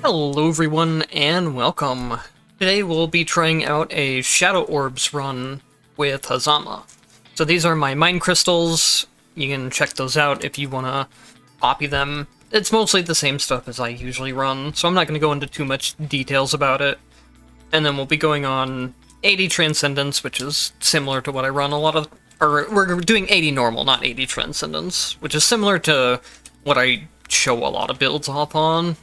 Hello everyone, and welcome. Today we'll be trying out a Shadow Orbs run with Hazama. So these are my Mind Crystals. You can check those out if you want to copy them. It's mostly the same stuff as I usually run, so I'm not going to go into too much details about it. And then we'll be going on 80 Transcendence, which is similar to what I run a lot of... Or, we're doing 80 Normal, not 80 Transcendence, which is similar to what I show a lot of builds off on.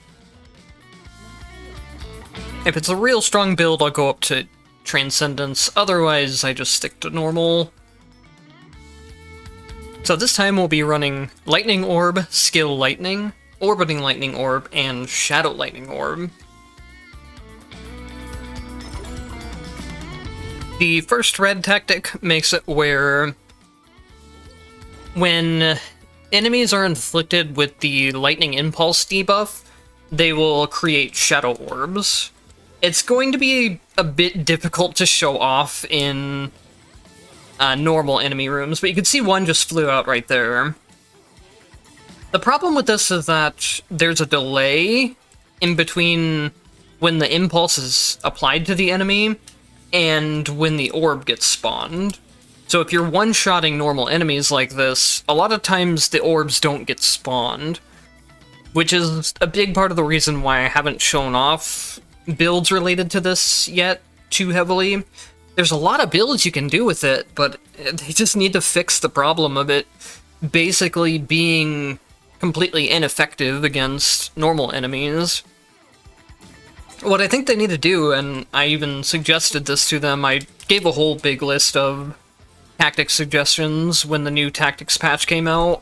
If it's a real strong build, I'll go up to Transcendence, otherwise I just stick to normal. So this time we'll be running Lightning Orb, Skill Lightning, Orbiting Lightning Orb, and Shadow Lightning Orb. The first red tactic makes it where when enemies are inflicted with the Lightning Impulse debuff, they will create Shadow Orbs. It's going to be a bit difficult to show off in normal enemy rooms, but you can see one just flew out right there. The problem with this is that there's a delay in between when the impulse is applied to the enemy and when the orb gets spawned. So if you're one-shotting normal enemies like this, a lot of times the orbs don't get spawned, which is a big part of the reason why I haven't shown off builds related to this yet too heavily. There's a lot of builds you can do with it, but they just need to fix the problem of it basically being completely ineffective against normal enemies. What I think they need to do, and I even suggested this to them, I gave a whole big list of tactic suggestions when the new tactics patch came out,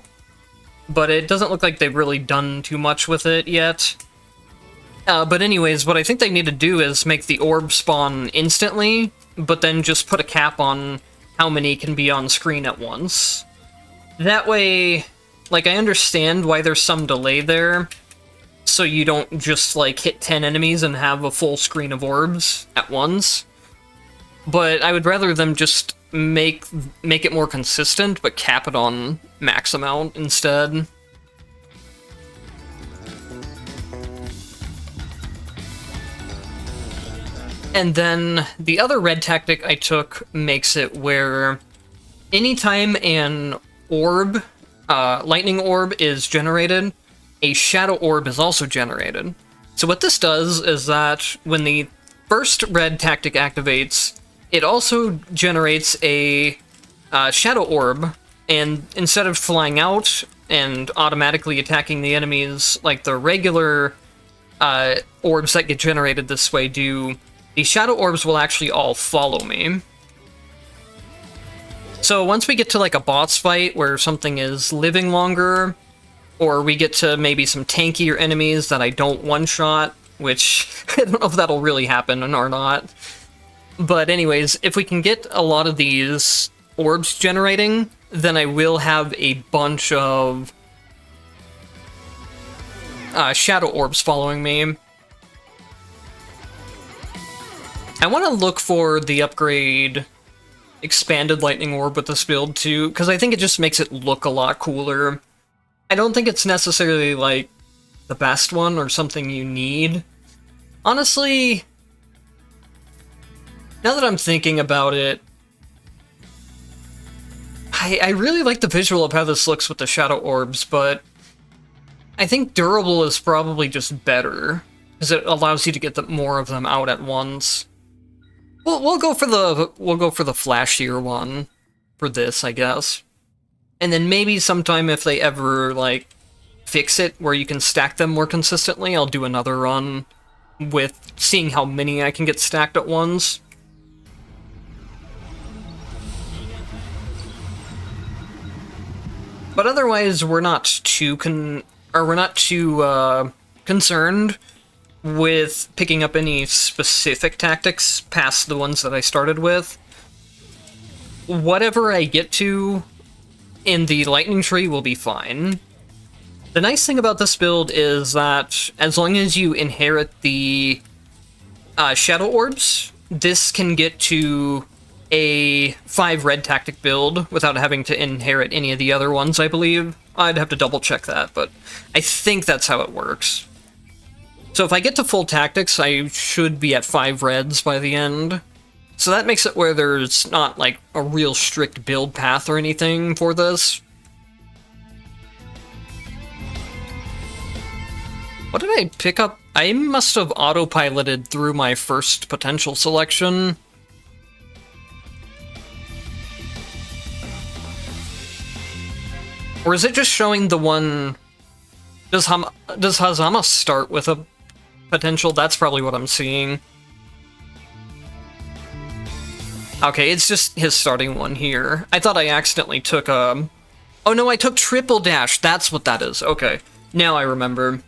but it doesn't look like they've really done too much with it yet. But anyways, what I think they need to do is make the orb spawn instantly, but then just put a cap on how many can be on screen at once. That way, like, I understand why there's some delay there, so you don't just, like, hit 10 enemies and have a full screen of orbs at once. But I would rather them just make it more consistent, but cap it on max amount instead. And then the other red tactic I took makes it where anytime an orb, lightning orb is generated, a shadow orb is also generated. So what this does is that when the first red tactic activates, it also generates a shadow orb, and instead of flying out and automatically attacking the enemies like the regular orbs that get generated this way do, the shadow orbs will actually all follow me. So once we get to like a boss fight where something is living longer, or we get to maybe some tankier enemies that I don't one-shot, which I don't know if that'll really happen or not. But anyways, if we can get a lot of these orbs generating, then I will have a bunch of shadow orbs following me. I want to look for the upgrade Expanded Lightning Orb with this build too, because I think it just makes it look a lot cooler. I don't think it's necessarily, like, the best one or something you need. Honestly, now that I'm thinking about it, I really like the visual of how this looks with the Shadow Orbs, but I think Durable is probably just better, because it allows you to get more of them out at once. We'll go for the flashier one for this, I guess. And then maybe sometime if they ever, like, fix it where you can stack them more consistently, I'll do another run with seeing how many I can get stacked at once. But otherwise, we're not too concerned with picking up any specific tactics past the ones that I started with. Whatever I get to in the lightning tree will be fine. The nice thing about this build is that as long as you inherit the shadow orbs, this can get to a 5 red tactic build without having to inherit any of the other ones, I believe. I'd have to double check that, but I think that's how it works. So if I get to full tactics, I should be at 5 reds by the end. So that makes it where there's not, like, a real strict build path or anything for this. What did I pick up? I must have autopiloted through my first potential selection. Or is it just showing the one... Does Hazama start with a potential? That's probably what I'm seeing. Okay, it's just his starting one here. I thought I accidentally took a... Oh no, I took triple dash. That's what that is. Okay, now I remember.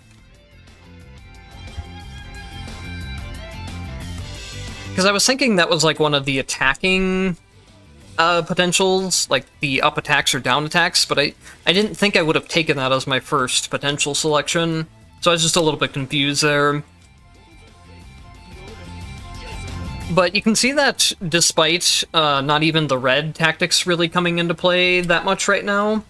Because I was thinking that was like one of the attacking potentials, like the up attacks or down attacks, but I didn't think I would have taken that as my first potential selection, so I was just a little bit confused there. But you can see that despite not even the red tactics really coming into play that much right now,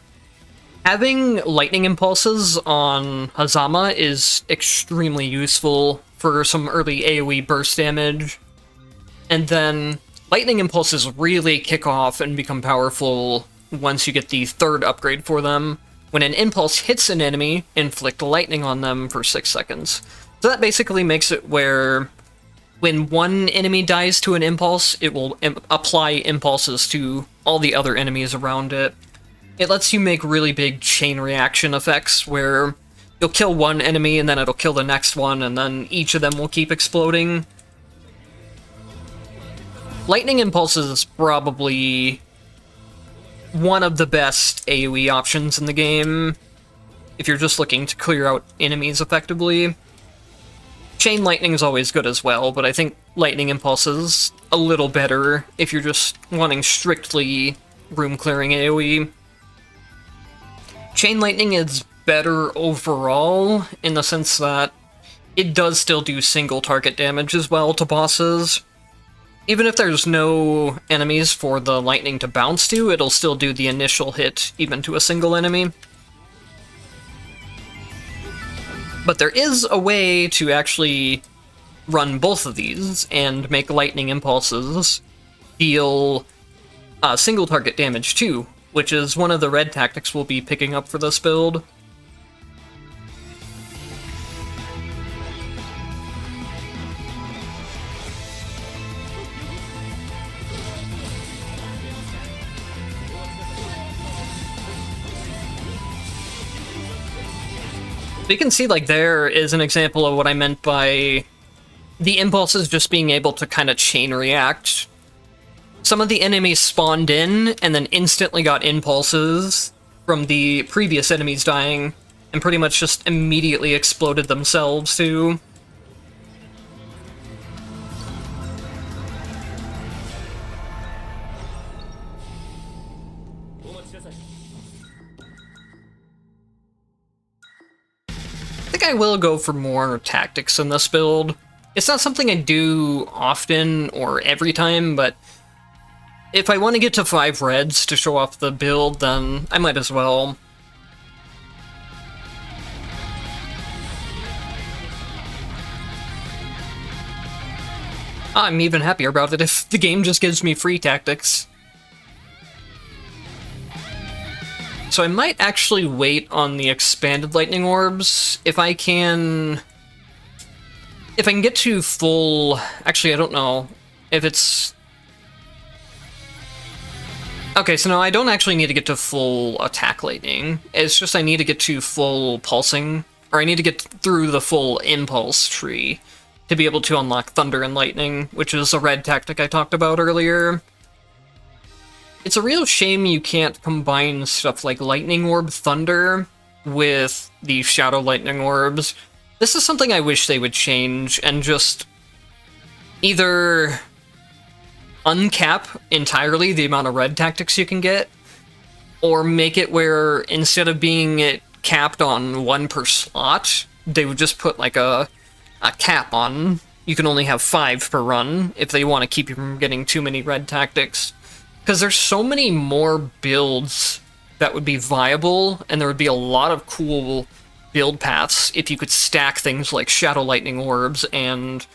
having lightning impulses on Hazama is extremely useful for some early AoE burst damage. And then lightning impulses really kick off and become powerful once you get the third upgrade for them. When an impulse hits an enemy, inflict lightning on them for 6 seconds. So that basically makes it where when one enemy dies to an impulse, it will apply impulses to all the other enemies around it. It lets you make really big chain reaction effects where you'll kill one enemy and then it'll kill the next one, and then each of them will keep exploding. Lightning Impulse is probably one of the best AoE options in the game, if you're just looking to clear out enemies effectively. Chain Lightning is always good as well, but I think Lightning Impulse is a little better if you're just wanting strictly room-clearing AoE. Chain Lightning is better overall, in the sense that it does still do single target damage as well to bosses. Even if there's no enemies for the lightning to bounce to, it'll still do the initial hit, even to a single enemy. But there is a way to actually run both of these and make lightning impulses deal single target damage too, which is one of the red tactics we'll be picking up for this build. So you can see, like, there is an example of what I meant by the impulses just being able to kind of chain react. Some of the enemies spawned in and then instantly got impulses from the previous enemies dying, and pretty much just immediately exploded themselves too. I think I will go for more tactics in this build. It's not something I do often or every time, but if I want to get to 5 reds to show off the build, then I might as well. I'm even happier about it if the game just gives me free tactics. So I might actually wait on the Expanded Lightning Orbs if I can get to full... Actually, I don't know if it's... Okay, so no, I don't actually need to get to full attack lightning. It's just I need to get to full pulsing, or I need to get through the full impulse tree to be able to unlock thunder and lightning, which is a red tactic I talked about earlier. It's a real shame you can't combine stuff like Lightning Orb Thunder with the Shadow Lightning Orbs. This is something I wish they would change and just either uncap entirely the amount of red tactics you can get, or make it where instead of being it capped on 1 per slot, they would just put like a cap on. You can only have 5 per run if they want to keep you from getting too many red tactics. Because there's so many more builds that would be viable, and there would be a lot of cool build paths if you could stack things like Shadow Lightning Orbs and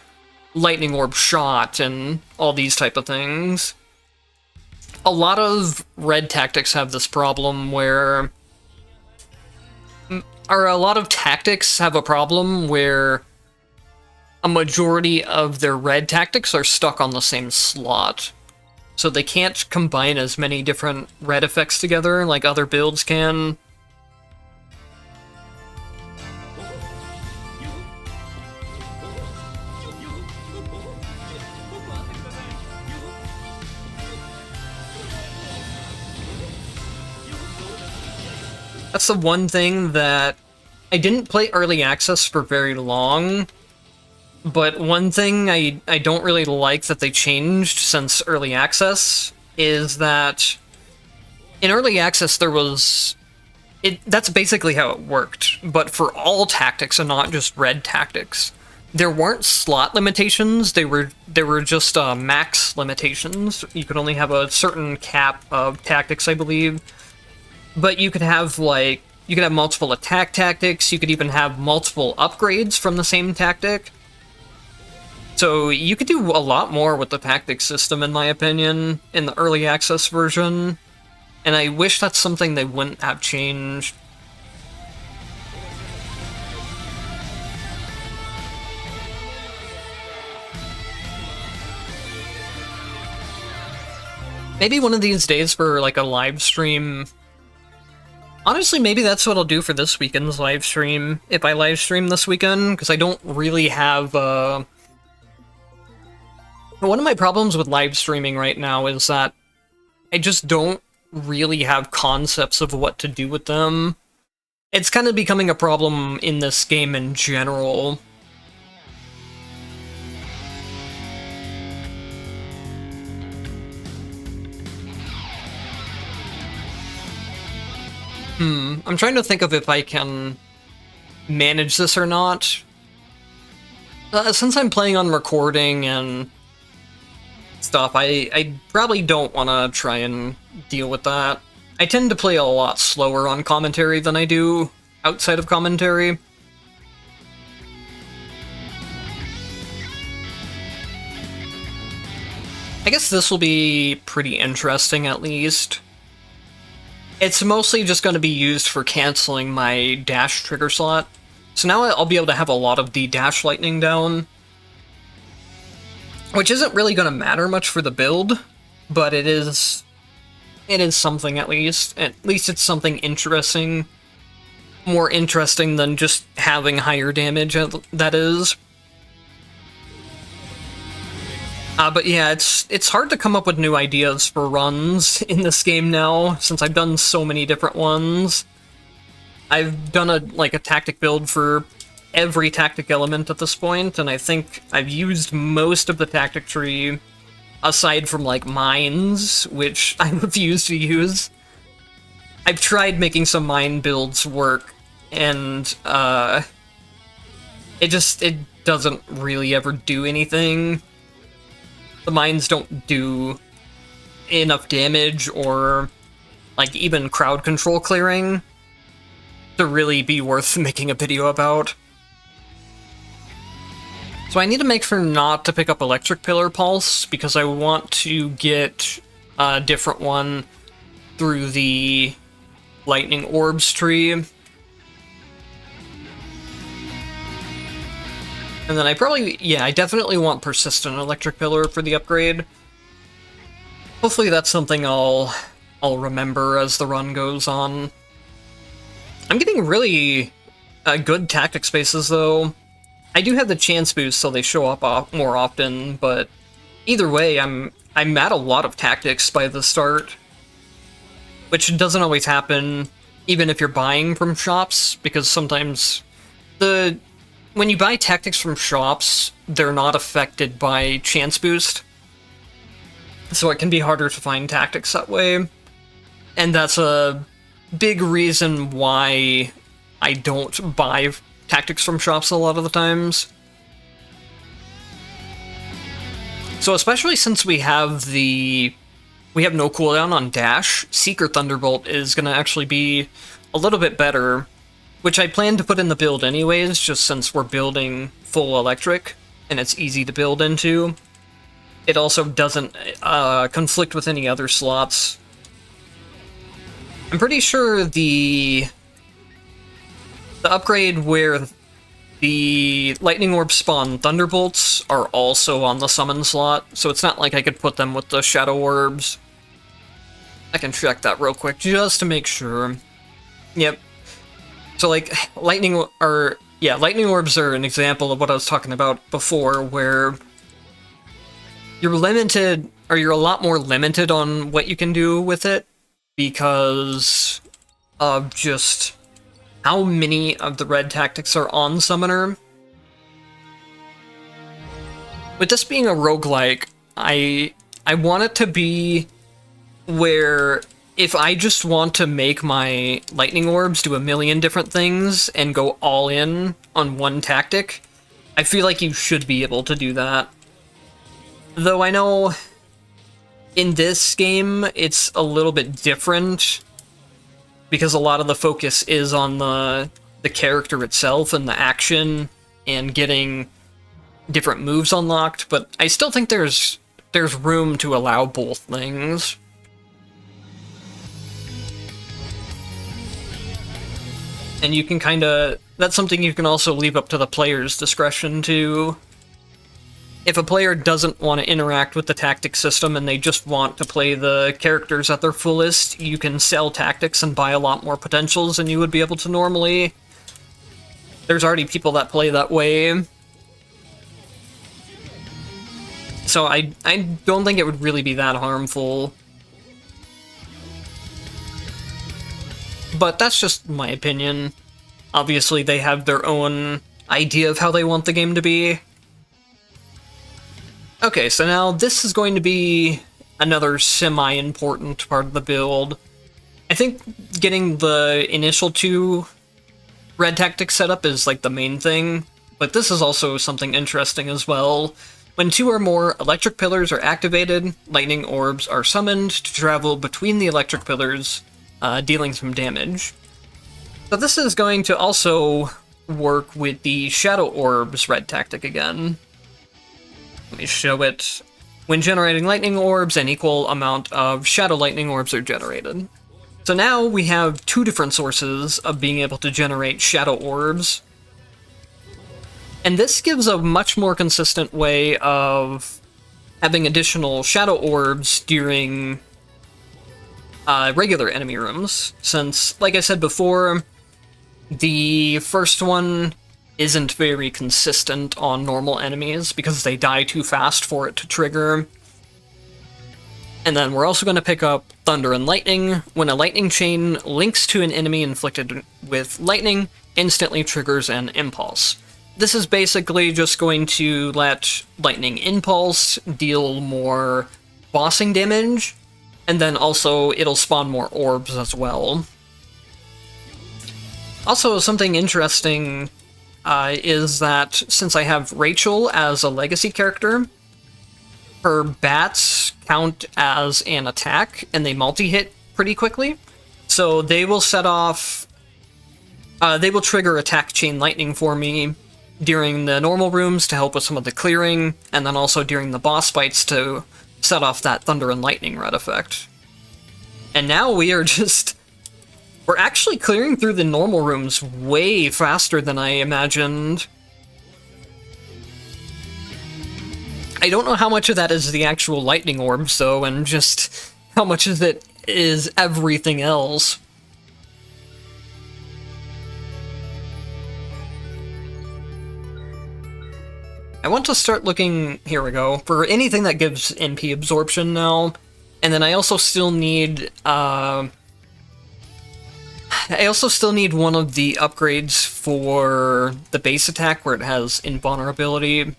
Lightning Orb Shot and all these type of things. A lot of red tactics have this problem where... Or a lot of tactics have a problem where a majority of their red tactics are stuck on the same slot. So they can't combine as many different red effects together like other builds can. That's the one thing that... I didn't play Early Access for very long, but one thing I don't really like that they changed since Early Access is that in Early Access there was... That's basically how it worked, but for all tactics and not just red tactics. There weren't slot limitations, they were just max limitations. You could only have a certain cap of tactics, I believe. But you could have, like, you could have multiple attack tactics, you could even have multiple upgrades from the same tactic. So you could do a lot more with the tactic system, in my opinion, in the early access version. And I wish that's something they wouldn't have changed. Maybe one of these days for, like, a live stream... Honestly, maybe that's what I'll do for this weekend's live stream, if I live stream this weekend, because I don't really have, One of my problems with live streaming right now is that I just don't really have concepts of what to do with them. It's kind of becoming a problem in this game in general. I'm trying to think of if I can manage this or not. Since I'm playing on recording and stuff, I probably don't want to try and deal with that. I tend to play a lot slower on commentary than I do outside of commentary. I guess this will be pretty interesting, at least. It's mostly just going to be used for canceling my dash trigger slot. So now I'll be able to have a lot of the dash lightning down. Which isn't really going to matter much for the build, but it is something at least. At least it's something interesting. More interesting than just having higher damage, that is. But yeah, it's hard to come up with new ideas for runs in this game now, since I've done so many different ones. I've done a tactic build for every tactic element at this point, and I think I've used most of the tactic tree, aside from, like, mines, which I refuse to use. I've tried making some mine builds work, and, it doesn't really ever do anything. The mines don't do enough damage or, like, even crowd control clearing to really be worth making a video about. So I need to make sure not to pick up Electric Pillar Pulse, because I want to get a different one through the Lightning Orbs tree. And then I definitely want Persistent Electric Pillar for the upgrade. Hopefully that's something I'll remember as the run goes on. I'm getting really good tactic spaces, though. I do have the chance boost, so they show up more often, but either way, I'm at a lot of tactics by the start, which doesn't always happen, even if you're buying from shops, because sometimes when you buy tactics from shops, they're not affected by chance boost, so it can be harder to find tactics that way, and that's a big reason why I don't buy tactics from shops a lot of the times. So especially since we have no cooldown on dash, Seeker Thunderbolt is going to actually be a little bit better which I plan to put in the build anyways, just since we're building full electric, and it's easy to build into. It also doesn't conflict with any other slots. I'm pretty sure the upgrade where the lightning orbs spawn thunderbolts are also on the summon slot, so it's not like I could put them with the shadow orbs. I can check that real quick just to make sure. Yep. So like lightning orbs are an example of what I was talking about before, where you're limited, or you're a lot more limited on what you can do with it because of just how many of the red tactics are on Summoner. With this being a roguelike, I want it to be where if I just want to make my lightning orbs do a million different things and go all in on one tactic, I feel like you should be able to do that. Though I know in this game it's a little bit different, because a lot of the focus is on the character itself and the action and getting different moves unlocked, but I still think there's room to allow both things. And you can that's something you can also leave up to the player's discretion too. If a player doesn't want to interact with the tactic system and they just want to play the characters at their fullest, you can sell tactics and buy a lot more potentials than you would be able to normally. There's already people that play that way. So I don't think it would really be that harmful. But that's just my opinion. Obviously, they have their own idea of how they want the game to be. Okay, so now this is going to be another semi-important part of the build. I think getting the initial 2 red tactics set up is like the main thing, but this is also something interesting as well. When 2 or more electric pillars are activated, lightning orbs are summoned to travel between the electric pillars, dealing some damage. So this is going to also work with the Shadow Orbs red tactic again. Let me show it. When generating lightning orbs, an equal amount of shadow lightning orbs are generated. So now we have 2 different sources of being able to generate shadow orbs. And this gives a much more consistent way of having additional shadow orbs during regular enemy rooms, since, like I said before, the first one isn't very consistent on normal enemies because they die too fast for it to trigger. And then we're also going to pick up Thunder and Lightning. When a lightning chain links to an enemy inflicted with lightning, instantly triggers an impulse. This is basically just going to let Lightning Impulse deal more bossing damage, and then also it'll spawn more orbs as well. Also, something interesting is that since I have Rachel as a legacy character, her bats count as an attack, and they multi-hit pretty quickly. So they will set off... they will trigger attack chain lightning for me during the normal rooms to help with some of the clearing, and then also during the boss fights to set off that Thunder and Lightning red effect. And now we are just... We're actually clearing through the normal rooms way faster than I imagined. I don't know how much of that is the actual lightning orbs, though, and just how much of it is everything else. I want to start looking, here we go, for anything that gives MP absorption now, and then I also still need, one of the upgrades for the base attack where it has invulnerability.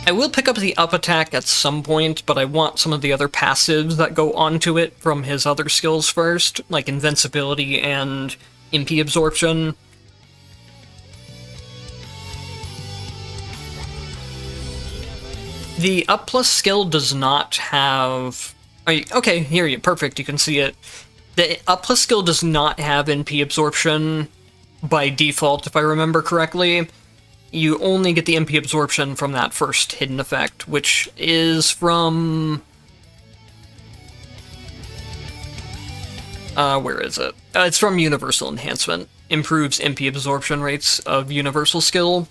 I will pick up the up attack at some point, but I want some of the other passives that go onto it from his other skills first, like invincibility and MP absorption. The up plus skill does not have... Okay, here you perfect, you can see it. The up plus skill does not have NP absorption by default, if I remember correctly. You only get the MP absorption from that first hidden effect, which is from... where is it? It's from Universal Enhancement. Improves MP absorption rates of Universal skill.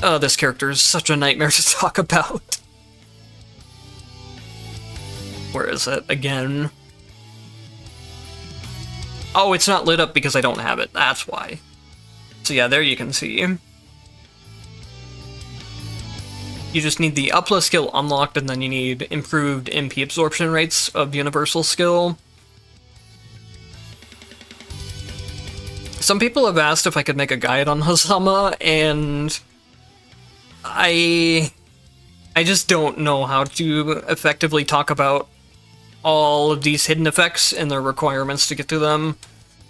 Oh, this character is such a nightmare to talk about. Where is it? Again. Oh, it's not lit up because I don't have it. That's why. So yeah, there you can see. You just need the up plus skill unlocked, and then you need improved MP absorption rates of Universal skill. Some people have asked if I could make a guide on Hazama, and I just don't know how to effectively talk about all of these hidden effects and their requirements to get to them.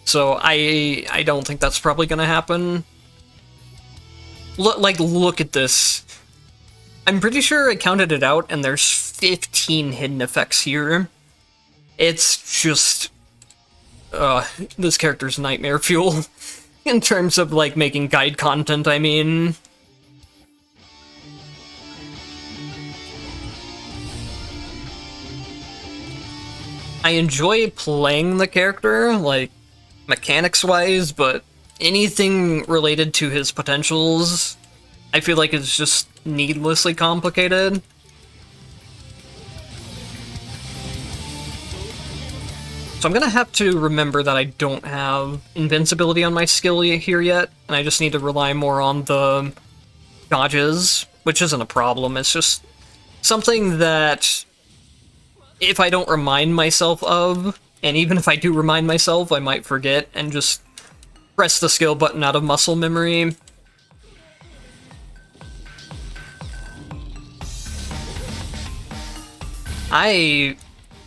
So I don't think that's probably gonna happen. Look at this. I'm pretty sure I counted it out, and there's 15 hidden effects here. It's just... this character's nightmare fuel. In terms of, like, making guide content, I mean. I enjoy playing the character, like, mechanics-wise, but anything related to his potentials, I feel like it's just needlessly complicated. So I'm gonna have to remember that I don't have invincibility on my skill here yet, and I just need to rely more on the dodges, which isn't a problem. It's just something that if I don't remind myself of, and even if I do remind myself, I might forget and just press the skill button out of muscle memory.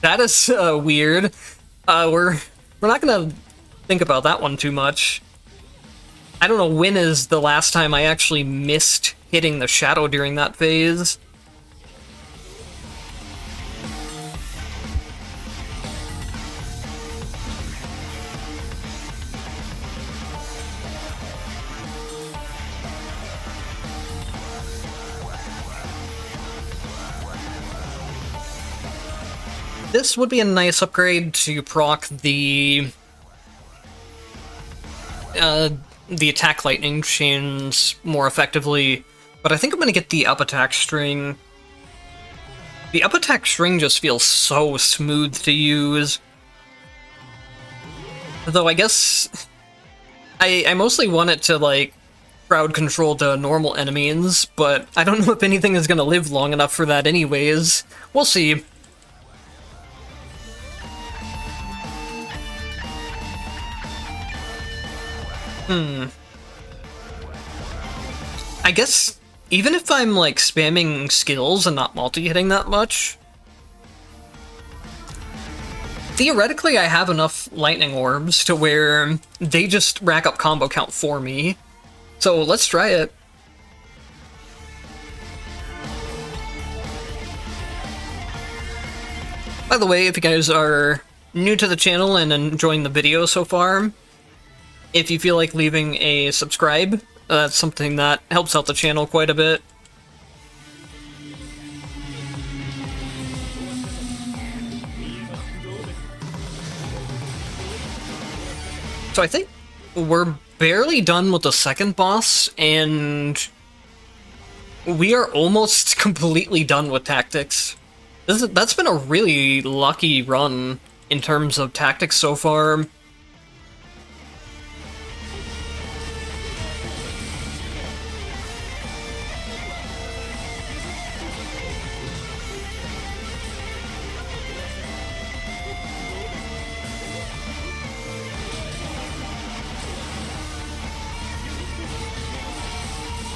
That is weird. We're not gonna think about that one too much. I don't know when is the last time I actually missed hitting the shadow during that phase. This would be a nice upgrade to proc the attack lightning chains more effectively, but I think I'm gonna get the up attack string. The up attack string just feels so smooth to use. Though I guess I mostly want it to, like, crowd control to normal enemies, but I don't know if anything is gonna live long enough for that anyways. We'll see. I guess even if I'm, like, spamming skills and not multi-hitting that much, theoretically I have enough lightning orbs to where they just rack up combo count for me. So let's try it. By the way, if you guys are new to the channel and enjoying the video so far, if you feel like leaving a subscribe, that's something that helps out the channel quite a bit. So I think we're barely done with the second boss, and we are almost completely done with tactics. That's been a really lucky run in terms of tactics so far.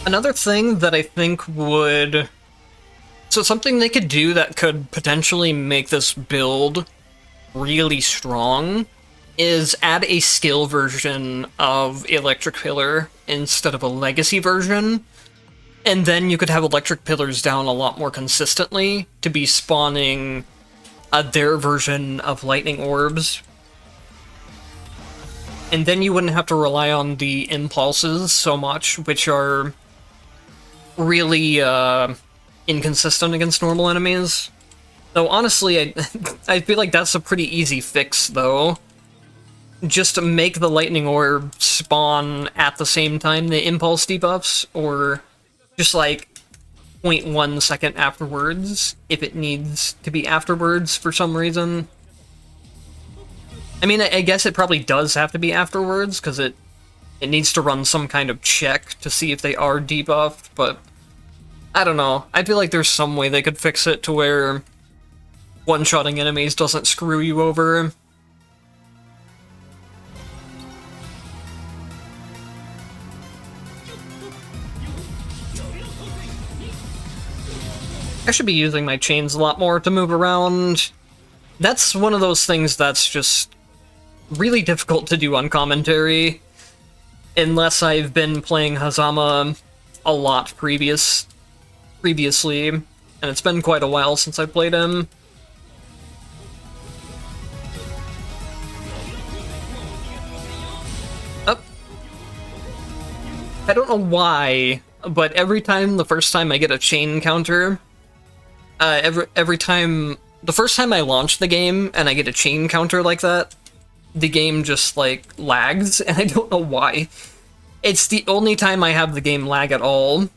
Another thing that I think would... So something they could do that could potentially make this build really strong is add a skill version of Electric Pillar instead of a legacy version. And then you could have Electric Pillars down a lot more consistently to be spawning their version of lightning orbs. And then you wouldn't have to rely on the impulses so much, which are really inconsistent against normal enemies. Though honestly, I feel like that's a pretty easy fix, though. Just to make the lightning orb spawn at the same time the impulse debuffs, or just like 0.1 second afterwards, if it needs to be afterwards for some reason. I mean, I guess it probably does have to be afterwards, because it needs to run some kind of check to see if they are debuffed, but I don't know. I feel like there's some way they could fix it to where one-shotting enemies doesn't screw you over. I should be using my chains a lot more to move around. That's one of those things that's just really difficult to do on commentary, unless I've been playing Hazama a lot previously, and it's been quite a while since I played him. Oh. I don't know why, but every time, the first time I get a chain counter, the first time I launch the game and I get a chain counter like that, the game just, like, lags, and I don't know why. It's the only time I have the game lag at all.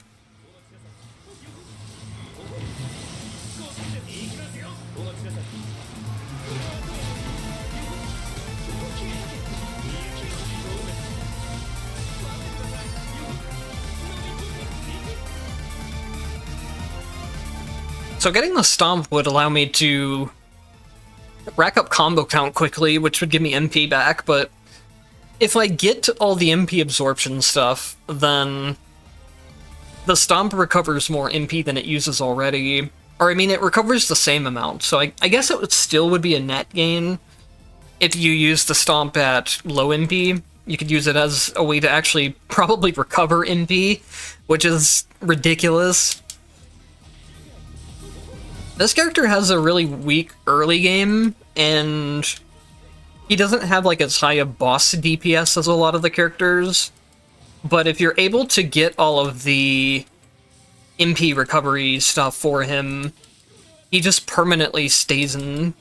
So getting the stomp would allow me to rack up combo count quickly, which would give me MP back, but if I get all the MP absorption stuff, then the stomp recovers more MP than it uses already. Or, I mean, it recovers the same amount, so I guess it still would be a net gain if you use the stomp at low MP. You could use it as a way to actually probably recover MP, which is ridiculous. This character has a really weak early game, and he doesn't have like as high a boss DPS as a lot of the characters, but if you're able to get all of the MP recovery stuff for him, he just permanently stays in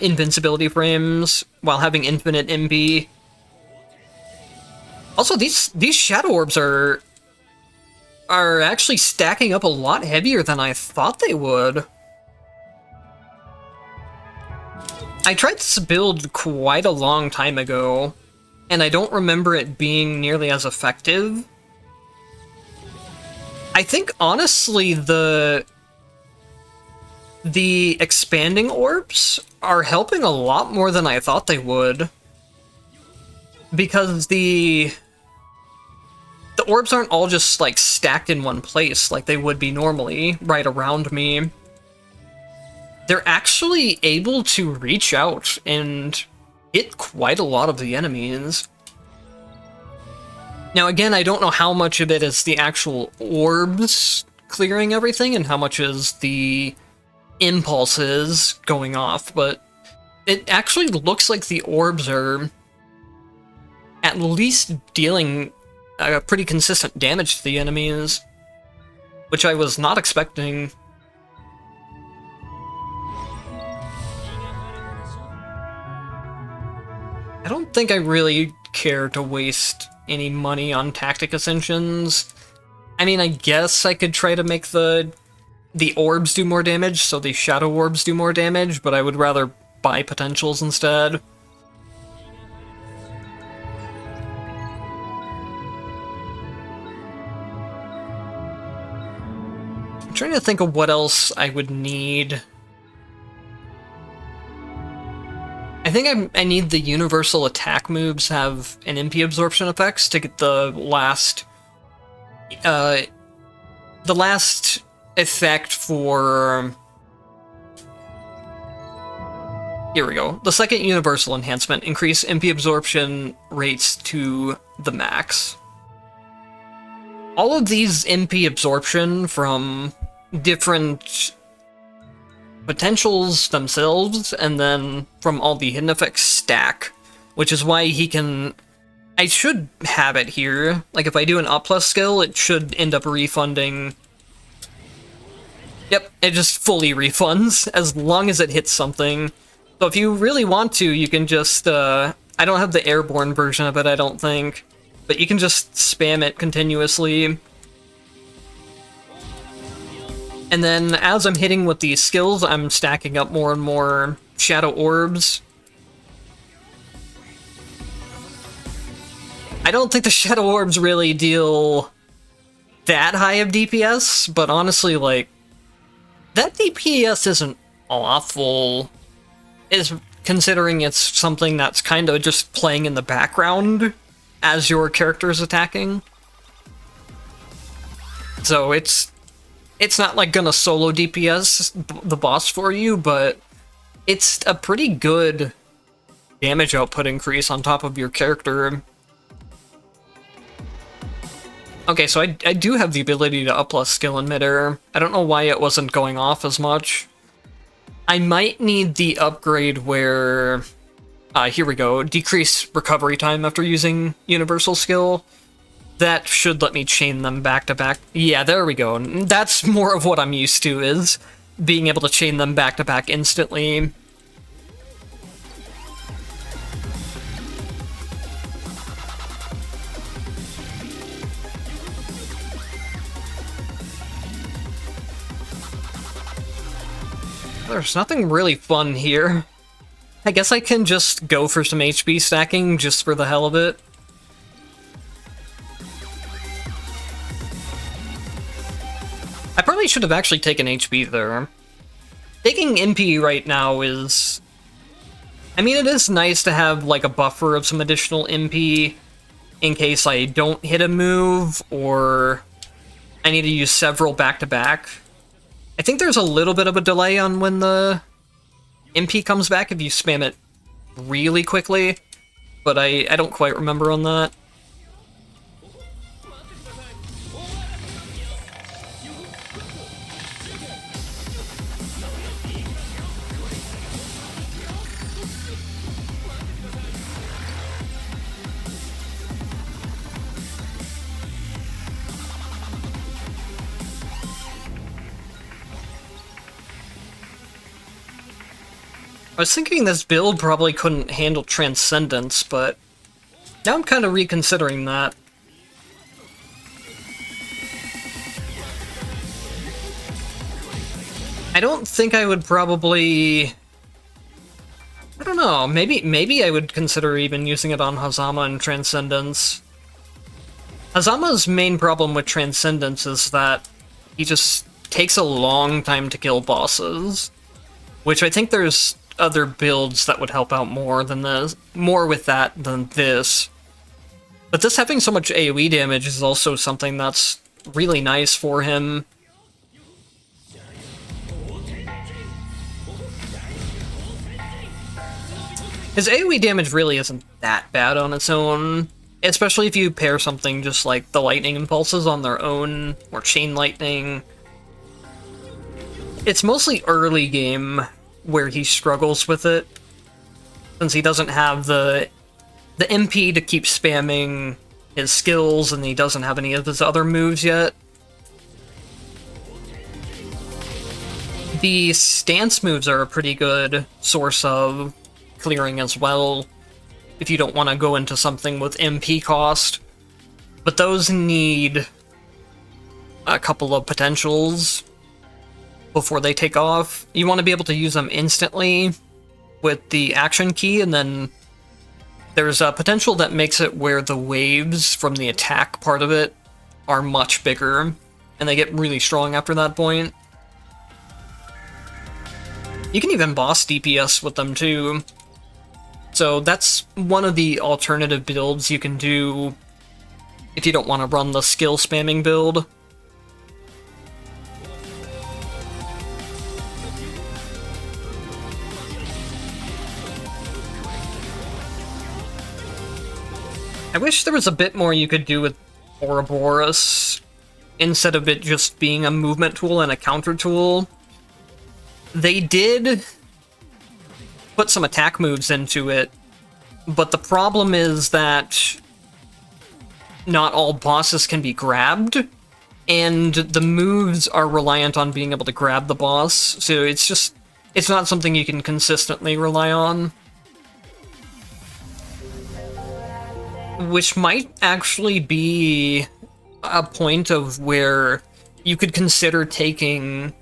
invincibility frames while having infinite MP. Also, these Shadow Orbs are actually stacking up a lot heavier than I thought they would. I tried this build quite a long time ago, and I don't remember it being nearly as effective. I think, honestly, the Expanding Orbs are helping a lot more than I thought they would. Because the orbs aren't all just, like, stacked in one place like they would be normally, right around me. They're actually able to reach out and hit quite a lot of the enemies. Now again, I don't know how much of it is the actual orbs clearing everything and how much is the impulses going off, but it actually looks like the orbs are at least dealing pretty consistent damage to the enemies, which I was not expecting. I don't think I really care to waste any money on tactic ascensions. I mean, I guess I could try to make the orbs do more damage, so the Shadow Orbs do more damage, but I would rather buy potentials instead. I'm trying to think of what else I would need. I think I need the universal attack moves have an MP absorption effects to get the last effect for... Here we go. The second universal enhancement, increase MP absorption rates to the max. All of these MP absorption from different potentials themselves, and then from all the hidden effects stack, which is why he can... I should have it here. Like, if I do an up plus skill, it should end up refunding... Yep, it just fully refunds, as long as it hits something. So if you really want to, you can just, I don't have the airborne version of it, I don't think. But you can just spam it continuously. And then, as I'm hitting with these skills, I'm stacking up more and more Shadow Orbs. I don't think the Shadow Orbs really deal that high of DPS, but honestly, like, that DPS isn't awful, considering it's something that's kind of just playing in the background as your character's attacking. So it's not like gonna solo DPS the boss for you, but it's a pretty good damage output increase on top of your character. Okay, so I do have the ability to up plus skill in midair. I don't know why it wasn't going off as much. I might need the upgrade where... here we go. Decrease recovery time after using universal skill. That should let me chain them back to back. Yeah, there we go. That's more of what I'm used to, is being able to chain them back to back instantly. There's nothing really fun here. I guess I can just go for some HP stacking just for the hell of it. I probably should have actually taken HP there. Taking MP right now is... I mean, it is nice to have, like, a buffer of some additional MP in case I don't hit a move, or I need to use several back-to-back. I think there's a little bit of a delay on when the MP comes back if you spam it really quickly, but I don't quite remember on that. I was thinking this build probably couldn't handle Transcendence, but now I'm kind of reconsidering that. I don't think I would probably... I don't know, maybe I would consider even using it on Hazama and Transcendence. Hazama's main problem with Transcendence is that he just takes a long time to kill bosses, which I think there's other builds that would help out more with that than this. But this having so much AoE damage is also something that's really nice for him. His AoE damage really isn't that bad on its own, especially if you pair something just like the lightning impulses on their own, or chain lightning. It's mostly early game where he struggles with it, since he doesn't have the MP to keep spamming his skills, and he doesn't have any of his other moves yet. The stance moves are a pretty good source of clearing as well, if you don't want to go into something with MP cost. But those need a couple of potentials before they take off. You want to be able to use them instantly with the action key, and then there's a potential that makes it where the waves from the attack part of it are much bigger, and they get really strong after that point. You can even boss DPS with them too. So that's one of the alternative builds you can do if you don't want to run the skill spamming build. I wish there was a bit more you could do with Ouroboros, instead of it just being a movement tool and a counter tool. They did put some attack moves into it, but the problem is that not all bosses can be grabbed, and the moves are reliant on being able to grab the boss, so it's not something you can consistently rely on. Which might actually be a point of where you could consider taking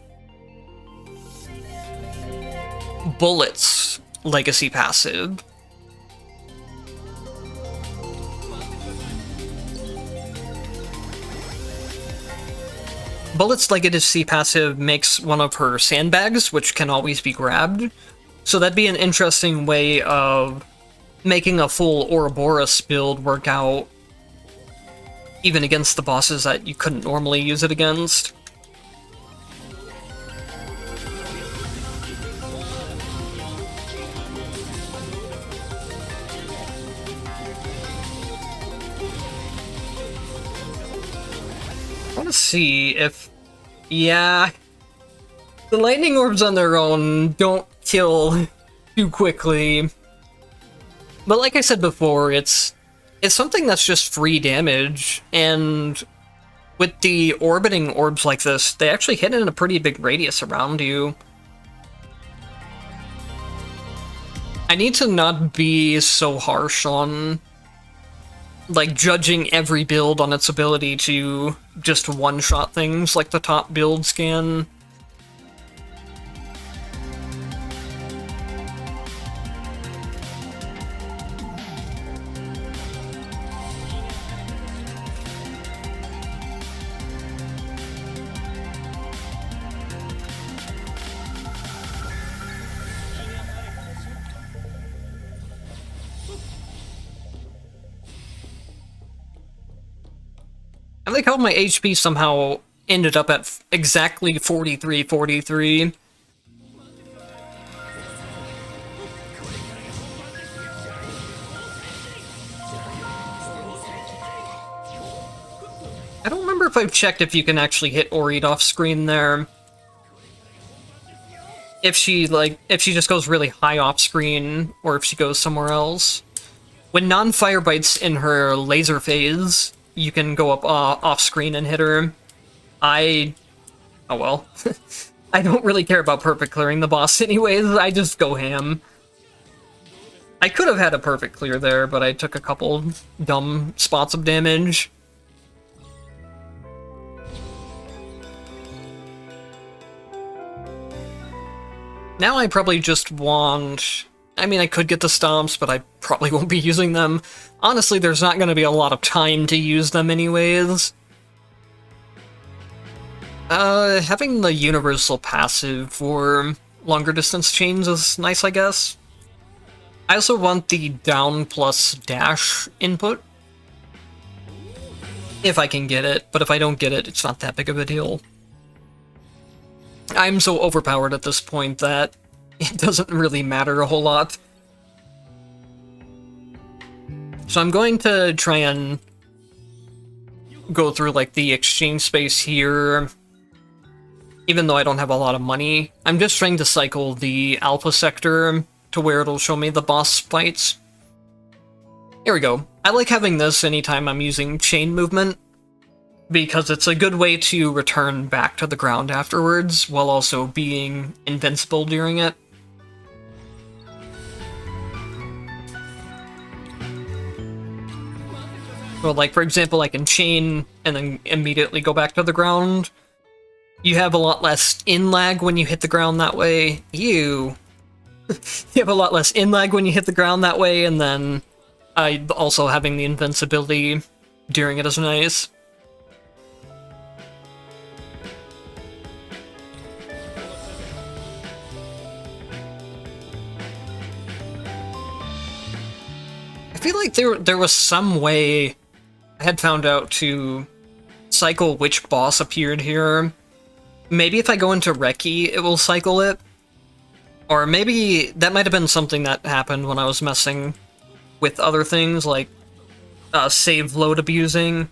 Bullet's legacy passive. Bullet's legacy passive makes one of her sandbags, which can always be grabbed. So that'd be an interesting way of making a full Ouroboros build work out, even against the bosses that you couldn't normally use it against. I want to see if... yeah... the lightning orbs on their own don't kill too quickly. But like I said before, it's something that's just free damage, and with the orbiting orbs like this, they actually hit in a pretty big radius around you. I need to not be so harsh on, like, judging every build on its ability to just one-shot things like the top builds can. I like how my HP somehow ended up at exactly 43. I don't remember if I've checked if you can actually hit Oread off screen there. If she just goes really high off screen, or if she goes somewhere else. When non-fire bites in her laser phase, you can go up off screen and hit her. Oh well. I don't really care about perfect clearing the boss anyways, I just go ham. I could have had a perfect clear there, but I took a couple dumb spots of damage. Now I probably just want... I mean, I could get the stomps, but I probably won't be using them. Honestly, there's not going to be a lot of time to use them anyways. Having the universal passive for longer distance chains is nice, I guess. I also want the down plus dash input, if I can get it, but if I don't get it, it's not that big of a deal. I'm so overpowered at this point that it doesn't really matter a whole lot. So I'm going to try and go through, like, the exchange space here, even though I don't have a lot of money. I'm just trying to cycle the alpha sector to where it'll show me the boss fights. Here we go. I like having this anytime I'm using chain movement, because it's a good way to return back to the ground afterwards, while also being invincible during it. So, like, for example, I can chain and then immediately go back to the ground. You have a lot less in-lag when you hit the ground that way. You have a lot less in-lag when you hit the ground that way, and then also having the invincibility during it is nice. I feel like there was some way I had found out to cycle which boss appeared here. Maybe if I go into Reki, it will cycle it. Or maybe that might have been something that happened when I was messing with other things, like save load abusing.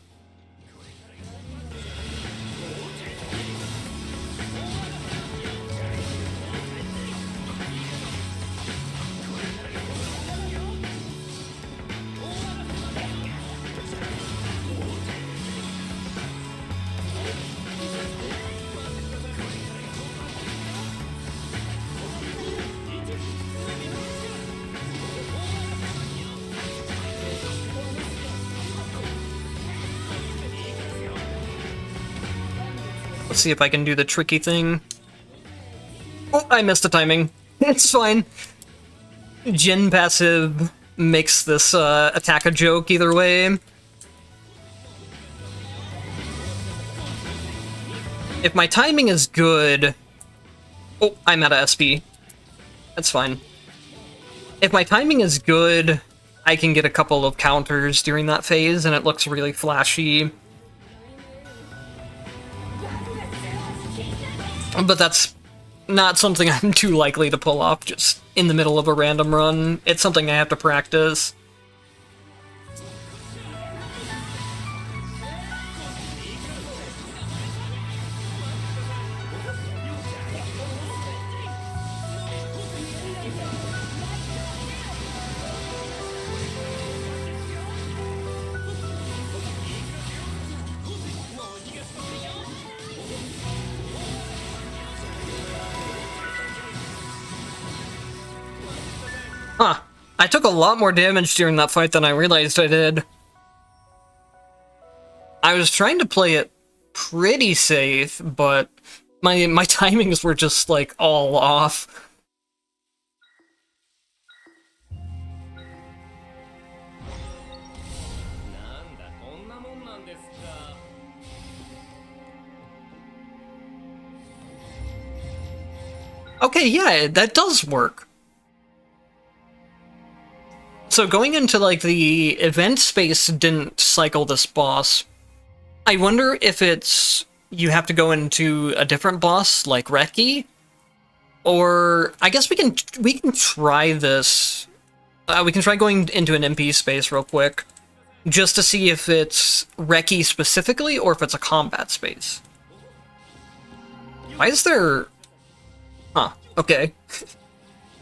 Let's see if I can do the tricky thing. Oh, I missed the timing. It's fine. Jin passive makes this attack a joke either way. If my timing is good... Oh, I'm out of SP. That's fine. If my timing is good, I can get a couple of counters during that phase, and it looks really flashy. But that's not something I'm too likely to pull off just in the middle of a random run. It's something I have to practice. Huh. I took a lot more damage during that fight than I realized I did. I was trying to play it pretty safe, but my timings were just, like, all off. Okay, yeah, that does work. So going into, like, the event space didn't cycle this boss. I wonder if it's... you have to go into a different boss, like Reki? Or... I guess we can try this. We can try going into an MP space real quick. Just to see if it's Reki specifically, or if it's a combat space. Why is there... Huh, okay.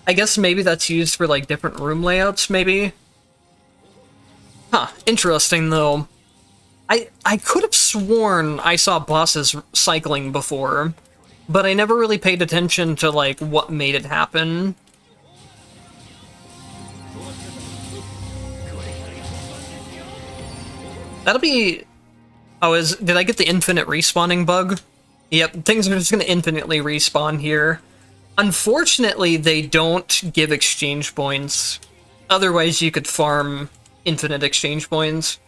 I guess maybe that's used for, like, different room layouts, maybe? Huh, interesting, though. I could have sworn I saw bosses cycling before, but I never really paid attention to, like, what made it happen. That'll be... Oh, did I get the infinite respawning bug? Yep, things are just gonna infinitely respawn here. Unfortunately, they don't give exchange points. Otherwise, you could farm infinite exchange points.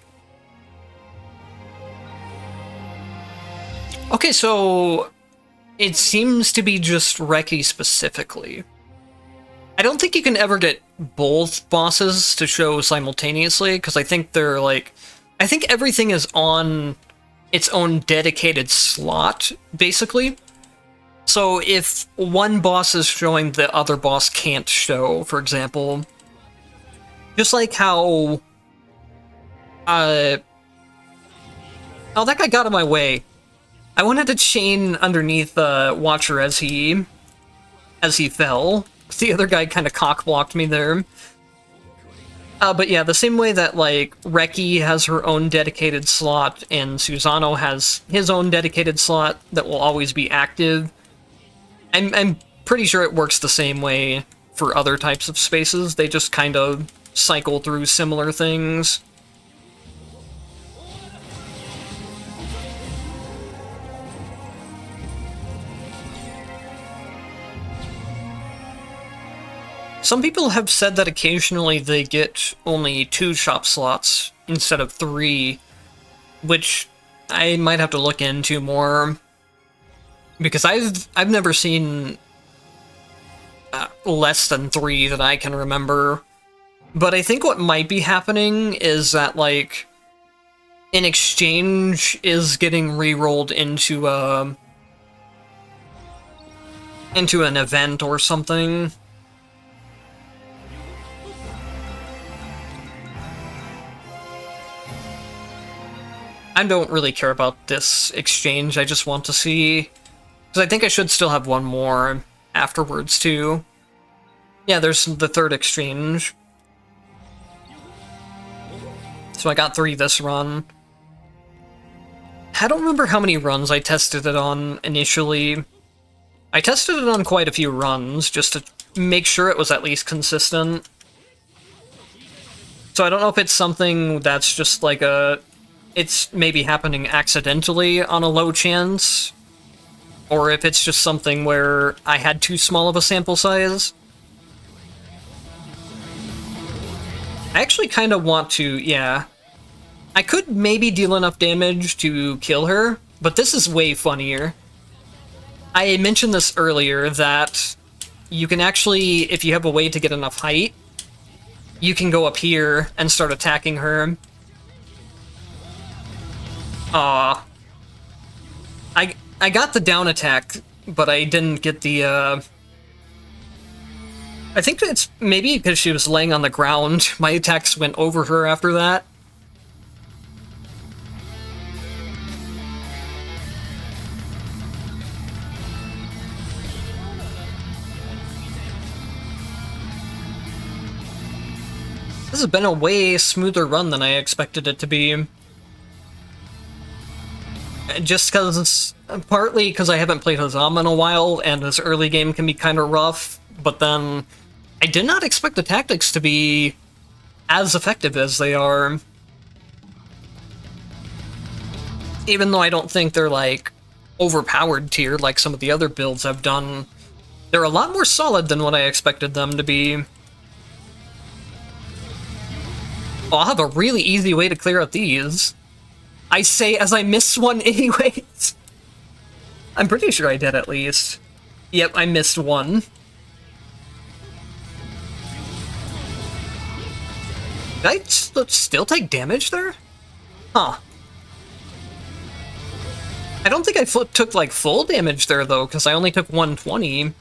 Okay, so it seems to be just Reki specifically. I don't think you can ever get both bosses to show simultaneously, because I think they're like... I think everything is on its own dedicated slot, basically. So if one boss is showing, the other boss can't show, for example. Just like how... Oh, that guy got in my way. I wanted to chain underneath Watcher as he fell. The other guy kind of cock-blocked me there. But yeah, the same way that, like, Reki has her own dedicated slot, and Susano has his own dedicated slot that will always be active. I'm pretty sure it works the same way for other types of spaces. They just kind of cycle through similar things. Some people have said that occasionally they get only 2 shop slots instead of 3, which I might have to look into more. Because I've never seen less than 3 that I can remember. But I think what might be happening is that, like, an exchange is getting re-rolled into an event or something. I don't really care about this exchange, I just want to see... Because I think I should still have one more afterwards, too. Yeah, there's the 3rd exchange. So I got 3 this run. I don't remember how many runs I tested it on initially. I tested it on quite a few runs, just to make sure it was at least consistent. So I don't know if it's something that's just like a... It's maybe happening accidentally on a low chance, or if it's just something where I had too small of a sample size. I actually kind of want to, yeah. I could maybe deal enough damage to kill her, but this is way funnier. I mentioned this earlier, that you can actually, if you have a way to get enough height, you can go up here and start attacking her. Aw. I got the down attack, but I didn't get the, I think it's maybe because she was laying on the ground. My attacks went over her after that. This has been a way smoother run than I expected it to be. Just because, partly because I haven't played Hazama in a while, and this early game can be kind of rough, but then I did not expect the tactics to be as effective as they are. Even though I don't think they're, like, overpowered tier like some of the other builds I've done, they're a lot more solid than what I expected them to be. Oh, I'll have a really easy way to clear out these. I say as I miss one anyways. I'm pretty sure I did at least. Yep, I missed one. Did I still take damage there? Huh. I don't think I took, like, full damage there, though, because I only took 120.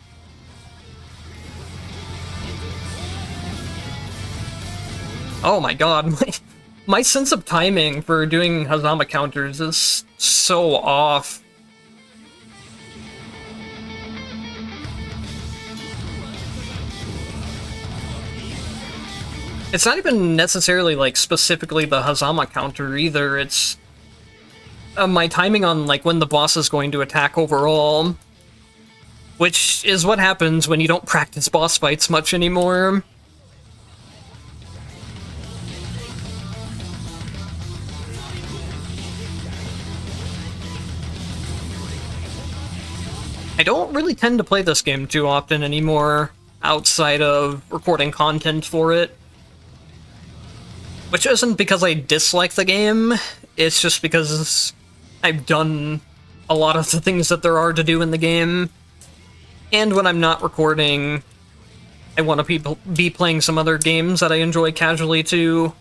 Oh my god, my sense of timing for doing Hazama counters is so off. It's not even necessarily, like, specifically the Hazama counter either, it's my timing on, like, when the boss is going to attack overall. Which is what happens when you don't practice boss fights much anymore. I don't really tend to play this game too often anymore, outside of recording content for it. Which isn't because I dislike the game, it's just because I've done a lot of the things that there are to do in the game. And when I'm not recording, I want to be playing some other games that I enjoy casually too.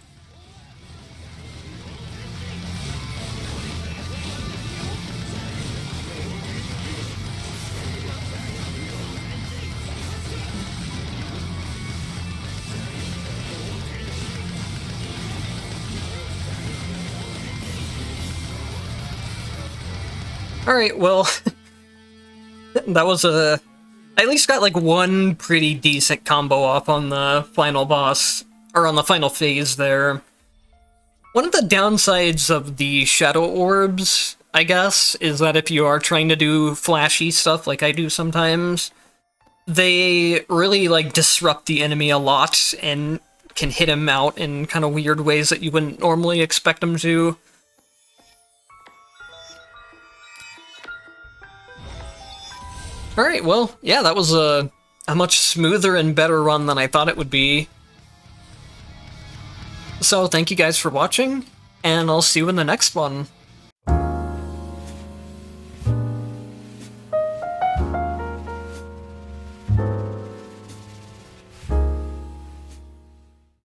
Alright, well, that was I at least got, like, one pretty decent combo off on the final boss, or on the final phase there. One of the downsides of the Shadow Orbs, I guess, is that if you are trying to do flashy stuff like I do sometimes, they really, like, disrupt the enemy a lot and can hit him out in kind of weird ways that you wouldn't normally expect them to. Alright, well, yeah, that was a much smoother and better run than I thought it would be. So, thank you guys for watching, and I'll see you in the next one.